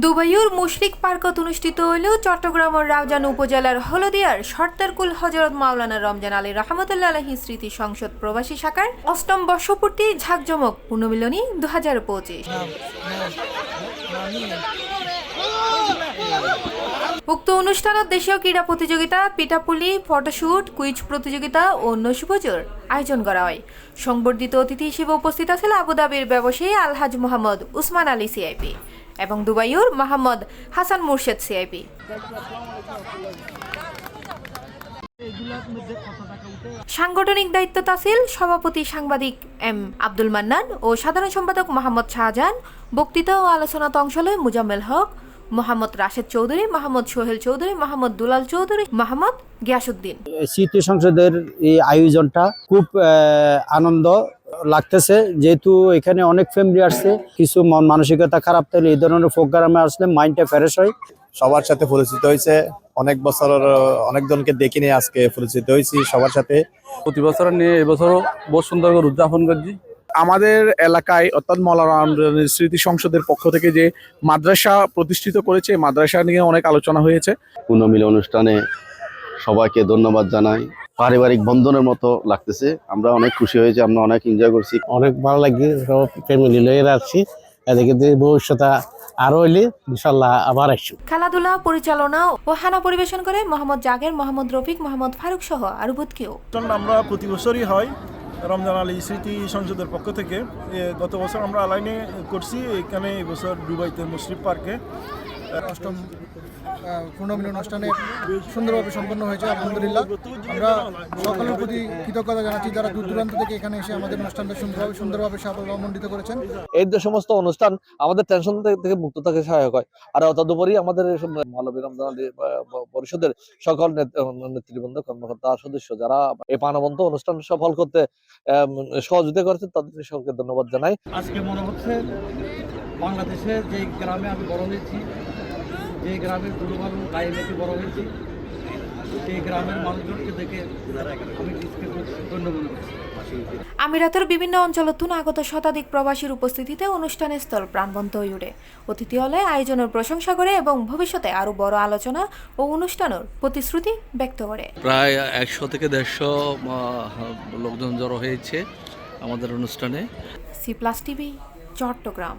দুবাইয়ের মুশরিক পার্কত অনুষ্ঠিত হইল চট্টগ্রামের রাউজান উপজেলার হলদিয়ার সর্দারকুল হজরত মাওলানা রমজান আলী রহমতুল্লাহ আলাইহি স্মৃতি সংসদ প্রবাসী শাখার ৮ম বর্ষপূর্তি ঝাঁকজমক পুনর্মিলনী ২০২৫। উক্ত অনুষ্ঠানত দেশীয় ক্রীড়া প্রতিযোগিতা, পিঠাপুলি, ফটোশুট, কুইজ প্রতিযোগিতা ও নৈশভোজের আয়োজন করা হয়। সংবর্ধিত অতিথি হিসেবে উপস্থিত আছেন আবুধাবির ব্যবসায়ী আলহাজ মোহাম্মদ উসমান আলী সিআইপি এবং দুবাইয়ের মোহাম্মদ হাসান মুর্শেদ সিআইপি। সাংগঠনিক দায়িত্ব তাসিল সভাপতি সাংবাদিক এম আব্দুল মান্নান ও সাধারণ সম্পাদক মোহাম্মদ শাহজাহান। বক্তৃতা ও আলোচনাতে অংশ লয় মুজাম্মেল হক, মোহাম্মদ রাশেদ চৌধুরী, মোহাম্মদ সোহেল চৌধুরী, মোহাম্মদ দুলাল চৌধুরী, মোহাম্মদ গিয়াসউদ্দিন। স্মৃতি সংসদের এই আয়োজনটা খুব আনন্দ লাগতেছে, যেহেতু এখানে অনেক ফ্যামিলি আসছে। কিছু মন মানসিকতা খারাপ থাকলে এই ধরনের প্রোগ্রামে আসলে মাইন্ডটা ফ্রেশ হয়। সবার সাথে পরিচিত হয়েছে, অনেক বছর অনেকজনকে দেখে নিয়ে আজকে পরিচিত হয়েছি সবার সাথে। প্রতি বছর নিয়ে এবছরও বহু সুন্দর করে উদযাপন করছি। আমাদের এলাকায় অর্থাৎ মাওলানা স্মৃতি সংসদের পক্ষ থেকে যে মাদ্রাসা প্রতিষ্ঠিত করেছে, মাদ্রাসা নিয়ে অনেক আলোচনা হয়েছে। পুনর্মিলন অনুষ্ঠানে সবাইকে ধন্যবাদ জানাই। পারিবারিক বন্ধনের মতো লাগতেছে, আমরা অনেক খুশি হয়েছি, আমরা অনেক এনজয় করছি, অনেক ভালো লাগে। সব ফ্যামিলি লয়ে আসছি, এদিকে ভবিষ্যতে আরো হইলে ইনশাল্লাহ আবার আসছি। খেলাধুলা পরিচালনা ও হানা পরিবেশন করে মোহাম্মদ জাগের, মোহাম্মদ রফিক, মোহাম্মদ ফারুক সহ আরো বহুত কেউ। আমরা প্রতি বছরই হয় রমজান আলী স্মৃতি সংসদের পক্ষ থেকে। গত বছর আমরা আলাইনে করছি, এখানে এবছর দুবাইতে মুশরিক পার্কে ৮ম পুনর্মিলন অনুষ্ঠানে সুন্দরভাবে সম্পন্ন হয়েছে। আলহামদুলিল্লাহ, আমরা সকলের প্রতি কৃতজ্ঞতা জানাচ্ছি যারা দূর দূরান্ত থেকে এখানে এসে আমাদের অনুষ্ঠানটা সুন্দরভাবে সাফল্যমণ্ডিত করেছেন। এই যে সমস্ত অনুষ্ঠান আমাদের টেনশন থেকে মুক্ত থাকতে সহায়ক হয়। আর তদুপরি আমাদের মানবী রমজান আলী পরিষদের সকল নেতৃবৃন্দ, কর্মকর্তা, সদস্য যারা এই প্রাণবন্ত অনুষ্ঠান সফল করতে সহযোগিতা করেছেন তাদের সকলকে ধন্যবাদ জানাই। আজকে মনে হচ্ছে বাংলাদেশের যে গ্রামে আমি বড় হয়েছি, যে গ্রামের গুরুবালু গায়ে মেখে বড় হয়েছি, সেই গ্রামের মানুষজনকে দেখে আমি ধন্য মনে করছি। আমিরাতের বিভিন্ন অঞ্চলতুন আগত শতাধিক প্রবাসীর উপস্থিতিতে অনুষ্ঠানের স্থল প্রাণবন্ত হয়ে ওঠে। অতিথি হলে আয়োজনের প্রশংসা করে এবং ভবিষ্যতে আরো বড় আলোচনা ও অনুষ্ঠানের প্রতিশ্রুতি ব্যক্ত করে। প্রায় ১০০ থেকে ১৫০ লোকজন জড়ো হয়েছে আমাদের অনুষ্ঠানে। C+ TV, Chittagong.